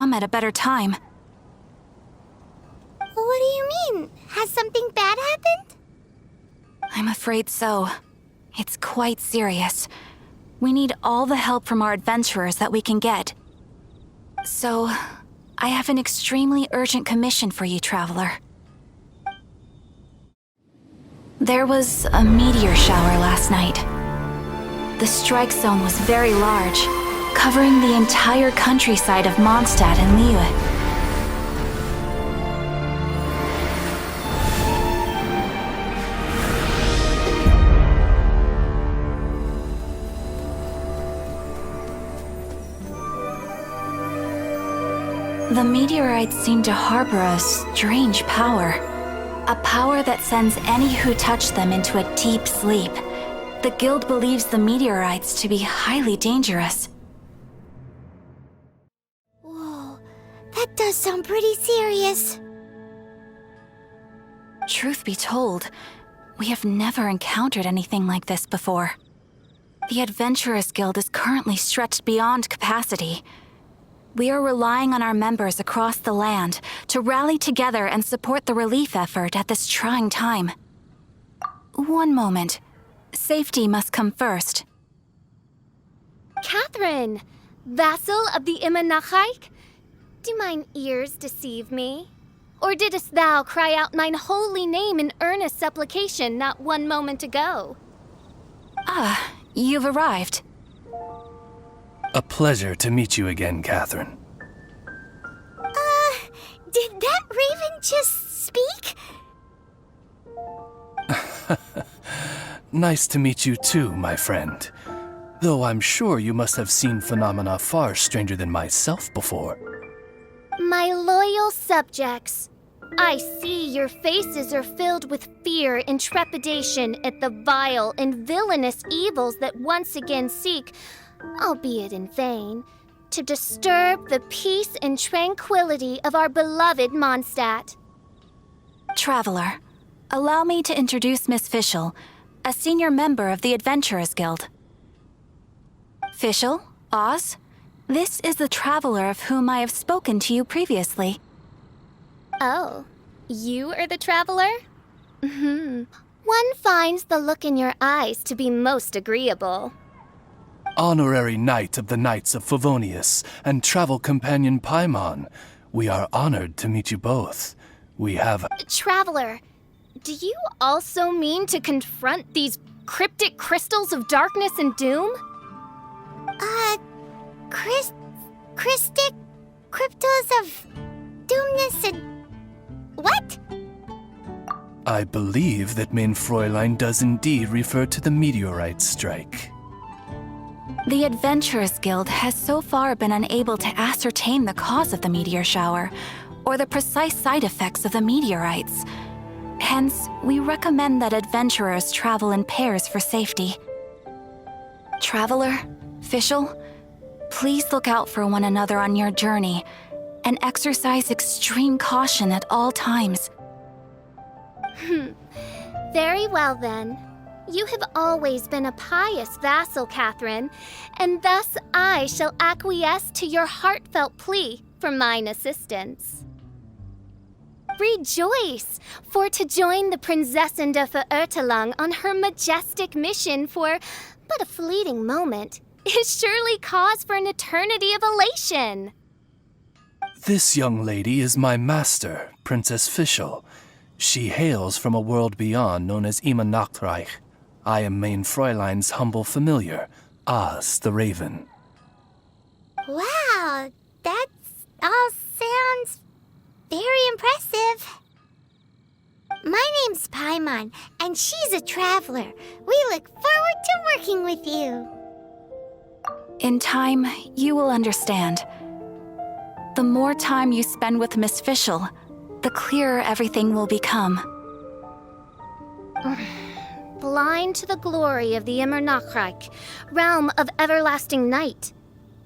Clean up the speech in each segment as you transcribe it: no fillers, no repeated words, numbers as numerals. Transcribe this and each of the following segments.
come at a better time. What do you mean? Has something bad happened? I'm afraid so. It's quite serious. We need all the help from our adventurers that we can get. So, I have an extremely urgent commission for you, Traveler. There was a meteor shower last night. The strike zone was very large, covering the entire countryside of Mondstadt and Liyue. The meteorites seem to harbor a strange power. A power that sends any who touch them into a deep sleep. The guild believes the meteorites to be highly dangerous. Whoa, that does sound pretty serious. Truth be told, we have never encountered anything like this before. The Adventurers Guild is currently stretched beyond capacity. We are relying on our members across the land to rally together and support the relief effort at this trying time. One moment. Safety must come first. Catherine! Vassal of the Imanachike? Do mine ears deceive me? Or didst thou cry out mine holy name in earnest supplication not one moment ago? Ah, you've arrived. A pleasure to meet you again, Catherine. Did that raven just speak? Nice to meet you too, my friend. Though I'm sure you must have seen phenomena far stranger than myself before. My loyal subjects, I see your faces are filled with fear and trepidation at the vile and villainous evils that once again seek, albeit in vain, to disturb the peace and tranquility of our beloved Mondstadt. Traveler, allow me to introduce Miss Fischl, a senior member of the Adventurers Guild. Fischl, Oz, this is the Traveler of whom I have spoken to you previously. Oh, you are the Traveler? One finds the look in your eyes to be most agreeable. Honorary Knight of the Knights of Favonius and travel companion Paimon, we are honored to meet you both. We have... Traveler, do you also mean to confront these cryptic crystals of darkness and doom? Christic cryptos of doomness and... what? I believe that Mein Fräulein does indeed refer to the meteorite strike. The Adventurers Guild has so far been unable to ascertain the cause of the meteor shower, or the precise side effects of the meteorites. Hence, we recommend that adventurers travel in pairs for safety. Traveler, Fischl, please look out for one another on your journey, and exercise extreme caution at all times. Very well then. You have always been a pious vassal, Catherine, and thus I shall acquiesce to your heartfelt plea for mine assistance. Rejoice, for to join the Prinzessin de Verurteilung on her majestic mission for but a fleeting moment is surely cause for an eternity of elation. This young lady is my master, Princess Fischl. She hails from a world beyond known as Imanachreich. I am Mein Fräulein's humble familiar, Oz the Raven. Wow, that all sounds very impressive. My name's Paimon, and she's a traveler. We look forward to working with you. In time, you will understand. The more time you spend with Miss Fischl, the clearer everything will become. Blind to the glory of the Imanachreich, realm of everlasting night,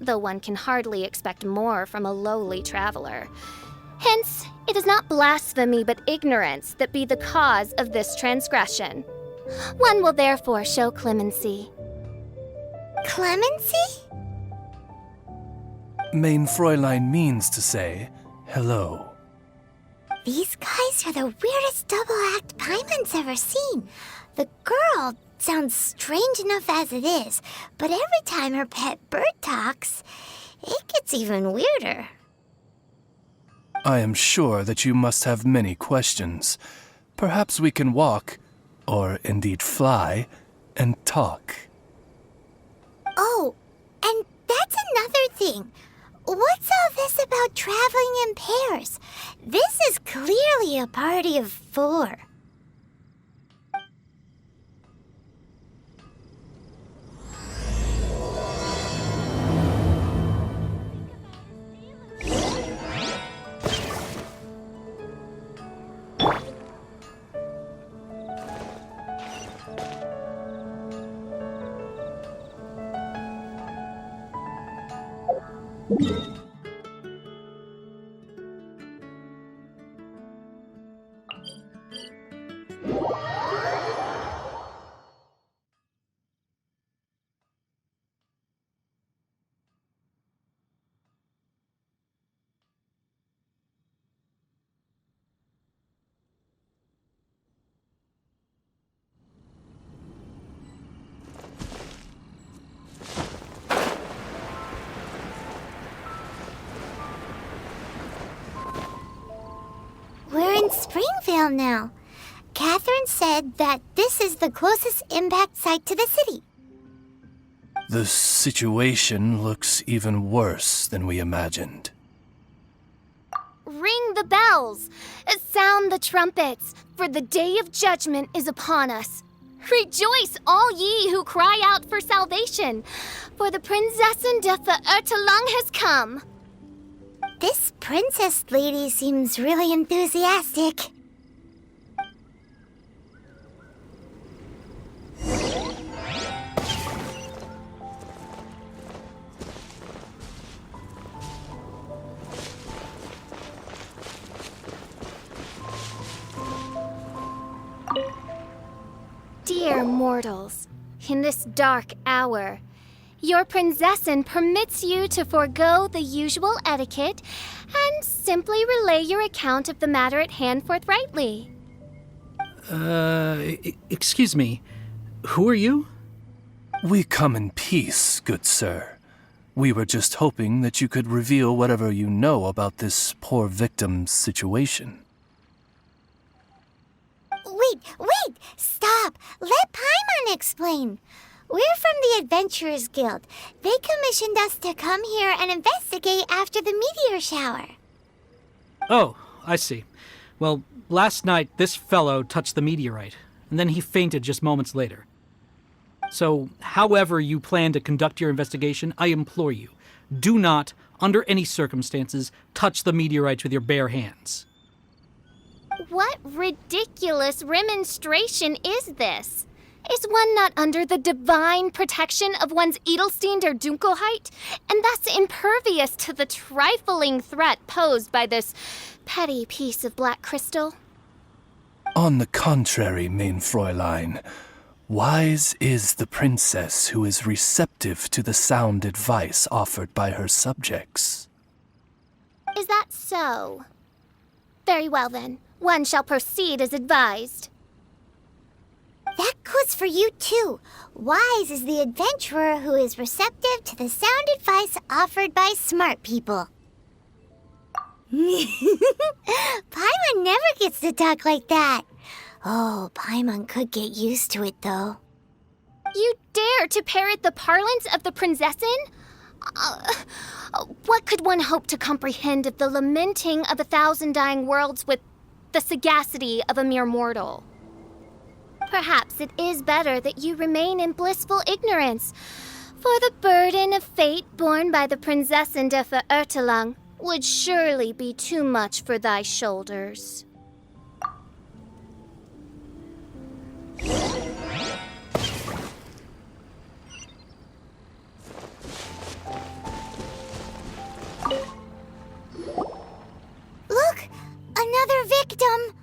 though one can hardly expect more from a lowly traveler. Hence, it is not blasphemy but ignorance that be the cause of this transgression. One will therefore show clemency. Clemency? Mein Fräulein means to say hello. These guys are the weirdest double act Paimon's ever seen. The girl sounds strange enough as it is, but every time her pet bird talks, it gets even weirder. I am sure that you must have many questions. Perhaps we can walk, or indeed fly, and talk. Oh, and that's another thing. What's all this about traveling in pairs? This is clearly a party of 4. We're in Springvale now. Catherine said that this is the closest Inpact site to the city. The situation looks even worse than we imagined. Ring the bells! Sound the trumpets, for the day of judgment is upon us. Rejoice, all ye who cry out for salvation, for the Prinzessin de Ve'ertelang has come. This princess lady seems really enthusiastic. Dear mortals, in this dark hour, your Prinzessin permits you to forego the usual etiquette and simply relay your account of the matter at hand forthrightly. Excuse me. Who are you? We come in peace, good sir. We were just hoping that you could reveal whatever you know about this poor victim's situation. Wait! Stop! Let Paimon explain. We're from the Adventurers Guild. They commissioned us to come here and investigate after the meteor shower. Oh, I see. Well, last night this fellow touched the meteorite, and then he fainted just moments later. So, however you plan to conduct your investigation, I implore you, do not, under any circumstances, touch the meteorites with your bare hands. What ridiculous remonstration is this? Is one not under the divine protection of one's Edelstein der Dunkelheit, and thus impervious to the trifling threat posed by this petty piece of black crystal? On the contrary, mein Fräulein, wise is the princess who is receptive to the sound advice offered by her subjects. Is that so? Very well then, one shall proceed as advised. That goes for you too. Wise is the adventurer who is receptive to the sound advice offered by smart people. Paimon never gets to talk like that. Oh, Paimon could get used to it though. You dare to parrot the parlance of the Prinzessin? What could one hope to comprehend of the lamenting of 1,000 dying worlds with the sagacity of a mere mortal? Perhaps it is better that you remain in blissful ignorance, for the burden of fate borne by the Prinzessin de Ve'ertelang would surely be too much for thy shoulders. Look! Another victim!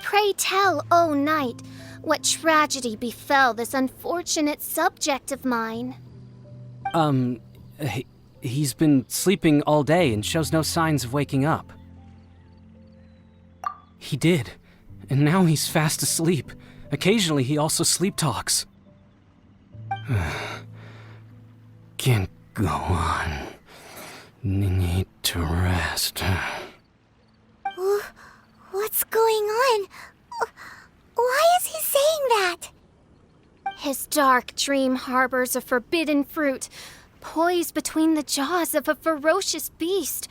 Pray tell, O knight, what tragedy befell this unfortunate subject of mine? He's been sleeping all day and shows no signs of waking up. He did, and now he's fast asleep. Occasionally, he also sleep talks. Can't go on. Need to rest. What's going on? Why is he saying that? His dark dream harbors a forbidden fruit, poised between the jaws of a ferocious beast.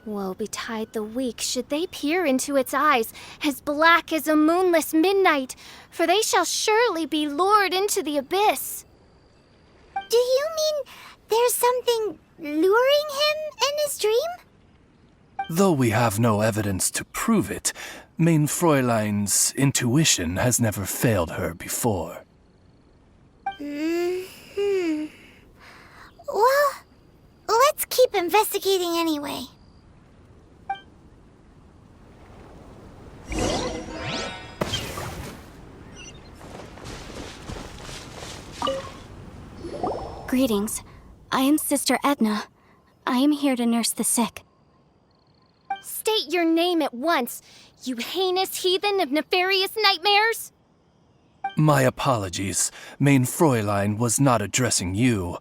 Woe betide the weak should they peer into its eyes, as black as a moonless midnight, for they shall surely be lured into the abyss. Do you mean there's something luring him in his dream? Though we have no evidence to prove it, Mein Fräulein's intuition has never failed her before. Well, let's keep investigating anyway. Greetings. I am Sister Edna. I am here to nurse the sick. State your name at once, you heinous heathen of nefarious nightmares! My apologies. Mein Fräulein was not addressing you.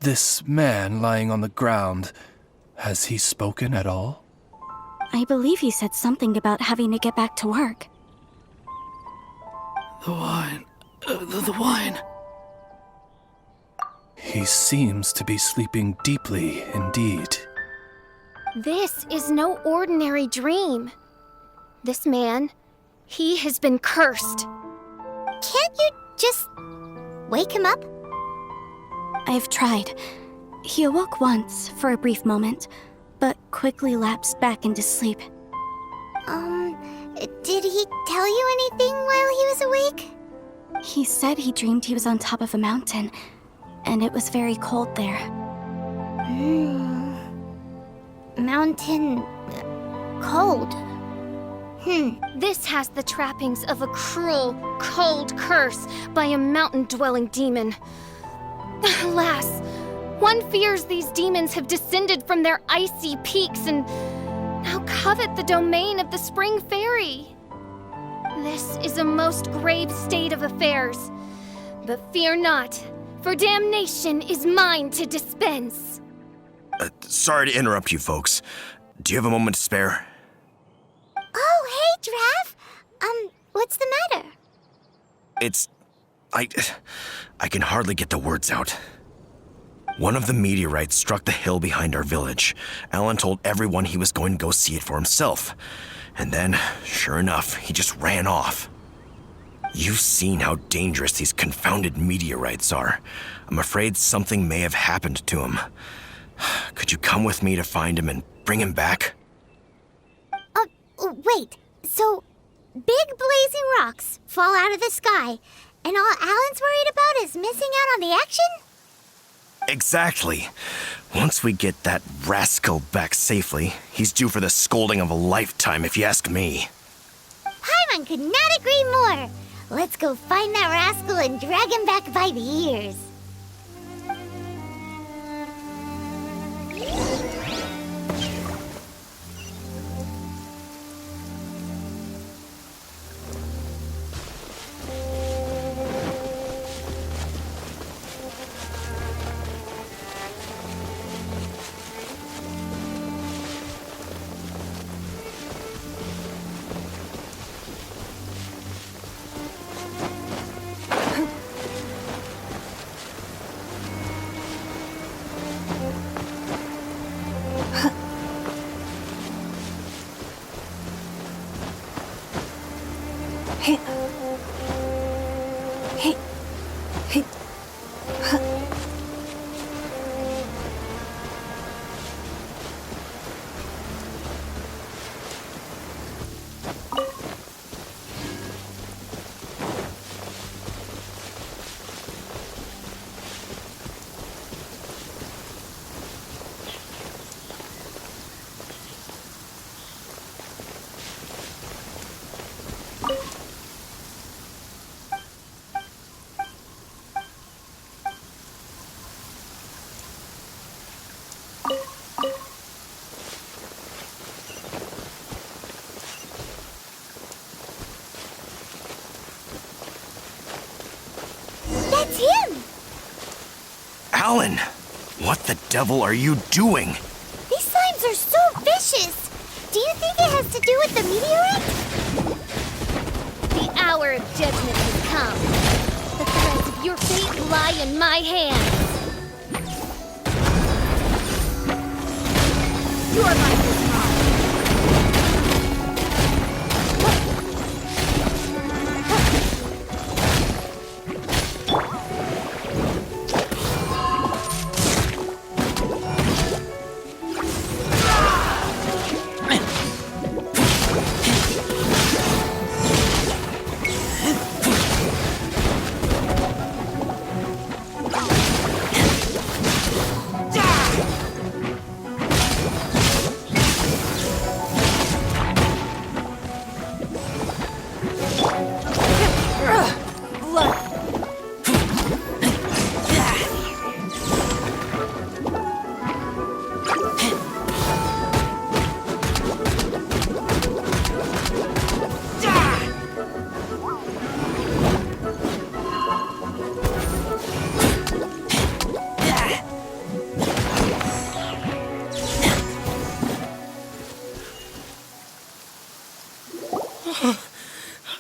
This man lying on the ground, has he spoken at all? I believe he said something about having to get back to work. The wine. The wine. He seems to be sleeping deeply indeed. This is no ordinary dream. This man, he has been cursed. Can't you just wake him up? I've tried. He awoke once for a brief moment, but quickly lapsed back into sleep. Did he tell you anything while he was awake? He said he dreamed he was on top of a mountain, and it was very cold there. Mountain... cold. This has the trappings of a cruel, cold curse by a mountain-dwelling demon. Alas, one fears these demons have descended from their icy peaks and now covet the domain of the spring fairy. This is a most grave state of affairs. But fear not, for damnation is mine to dispense. Sorry to interrupt you folks. Do you have a moment to spare? Oh, hey, Drav! What's the matter? I can hardly get the words out. One of the meteorites struck the hill behind our village. Alan told everyone he was going to go see it for himself. And then, sure enough, he just ran off. You've seen how dangerous these confounded meteorites are. I'm afraid something may have happened to him. Could you come with me to find him and bring him back? Wait, so big blazing rocks fall out of the sky, and all Alan's worried about is missing out on the action? Exactly. Once we get that rascal back safely, he's due for the scolding of a lifetime, if you ask me. Paimon could not agree more. Let's go find that rascal and drag him back by the ears. devil are you doing? These slimes are so vicious. Do you think it has to do with the meteorite? The hour of judgment has come. The threads of your fate lie in my hands. Your life is mine.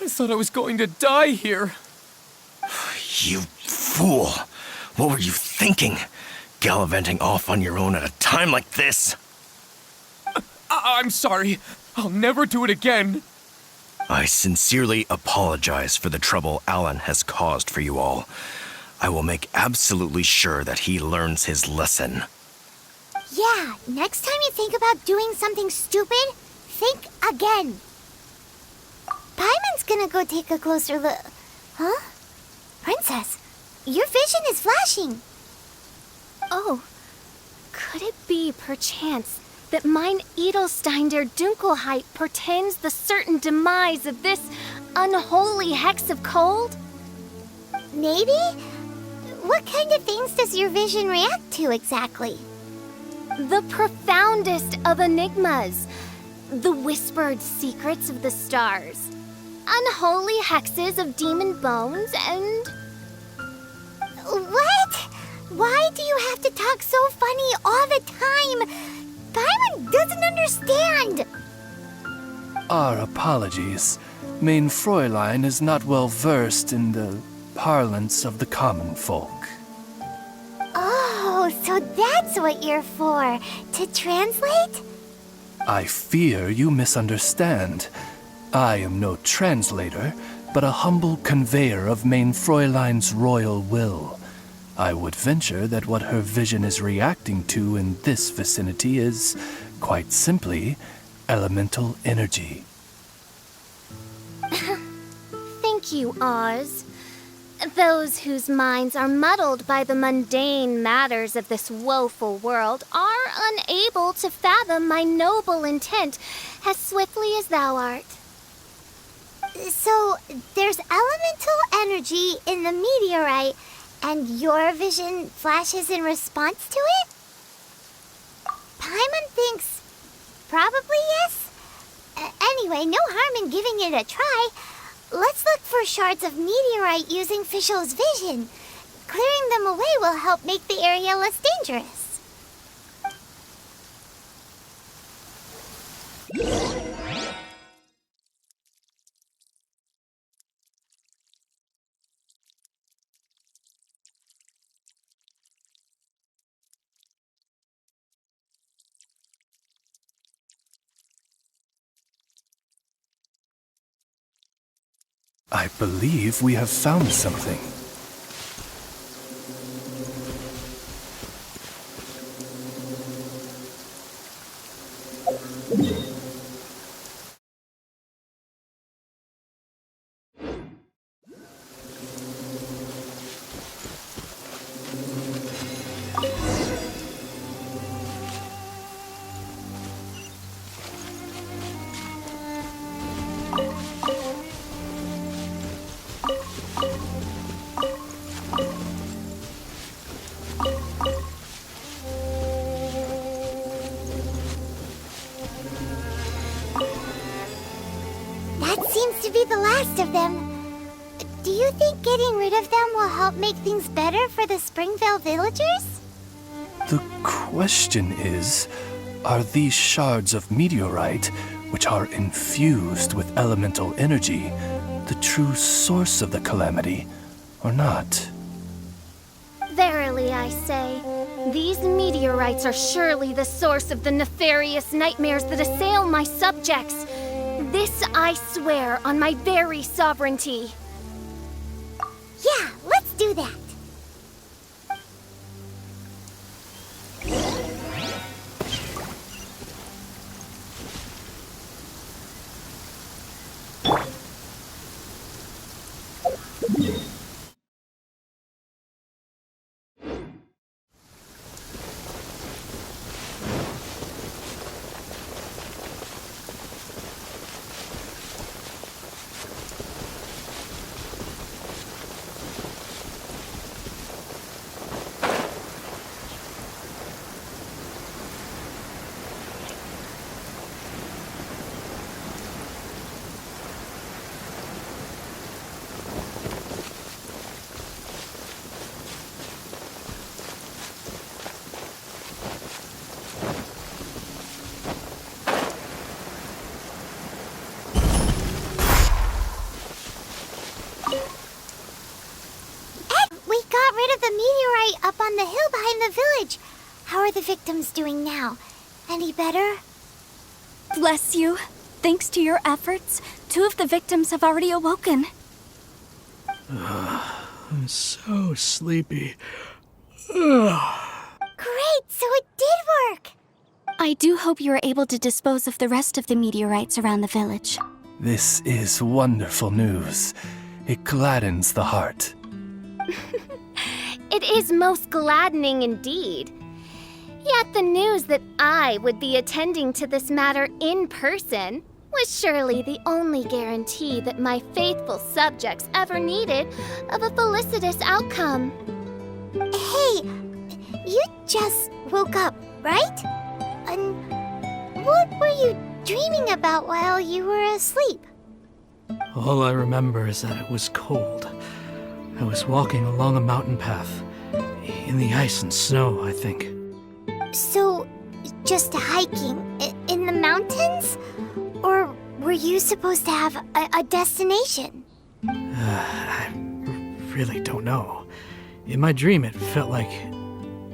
I thought I was going to die here. You fool! What were you thinking? Gallivanting off on your own at a time like this? I'm sorry. I'll never do it again. I sincerely apologize for the trouble Alan has caused for you all. I will make absolutely sure that he learns his lesson. Yeah, next time you think about doing something stupid, think again. Paimon's gonna go take a closer look. Huh? Princess, your vision is flashing. Oh, could it be, perchance, that mine Edelstein der Dunkelheit portends the certain demise of this unholy hex of cold? Maybe? What kind of things does your vision react to exactly? The profoundest of enigmas. The whispered secrets of the stars. Unholy hexes of demon bones and... What? Why do you have to talk so funny all the time? Paimon doesn't understand. Our apologies. Mein Fräulein is not well versed in the parlance of the common folk. Oh, so that's what you're for, to translate? I fear you misunderstand. I am no translator, but a humble conveyor of Mein Fräulein's royal will. I would venture that what her vision is reacting to in this vicinity is, quite simply, elemental energy. Thank you, Oz. Those whose minds are muddled by the mundane matters of this woeful world are unable to fathom my noble intent as swiftly as thou art. So, there's elemental energy in the meteorite, and your vision flashes in response to it? Paimon thinks probably yes. Anyway, no harm in giving it a try. Let's look for shards of meteorite using Fischl's vision. Clearing them away will help make the area less dangerous. I believe we have found something. Seems to be the last of them. Do you think getting rid of them will help make things better for the Springvale villagers? The question is, are these shards of meteorite, which are infused with elemental energy, the true source of the calamity, or not? Verily, I say, these meteorites are surely the source of the nefarious nightmares that assail my subjects. This I swear on my very sovereignty. Yeah, let's do that. We got rid of the meteorite up on the hill behind the village. How are the victims doing now? Any better? Bless you. Thanks to your efforts, 2 of the victims have already awoken. I'm so sleepy. Great, so it did work. I do hope you are able to dispose of the rest of the meteorites around the village. This is wonderful news. It gladdens the heart. It is most gladdening indeed. Yet the news that I would be attending to this matter in person was surely the only guarantee that my faithful subjects ever needed of a felicitous outcome. Hey, you just woke up, right? And what were you dreaming about while you were asleep? All I remember is that it was cold. I was walking along a mountain path. In the ice and snow, I think. So, just hiking in the mountains? Or were you supposed to have a destination? I really don't know. In my dream, it felt like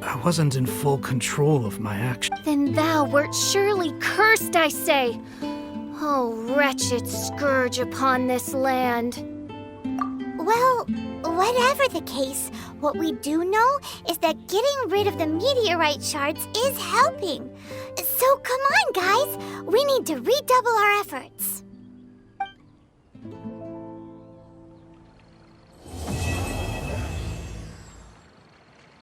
I wasn't in full control of my actions. Then thou wert surely cursed, I say. Oh, wretched scourge upon this land. Well, whatever the case, what we do know is that getting rid of the meteorite shards is helping. So come on, guys. We need to redouble our efforts.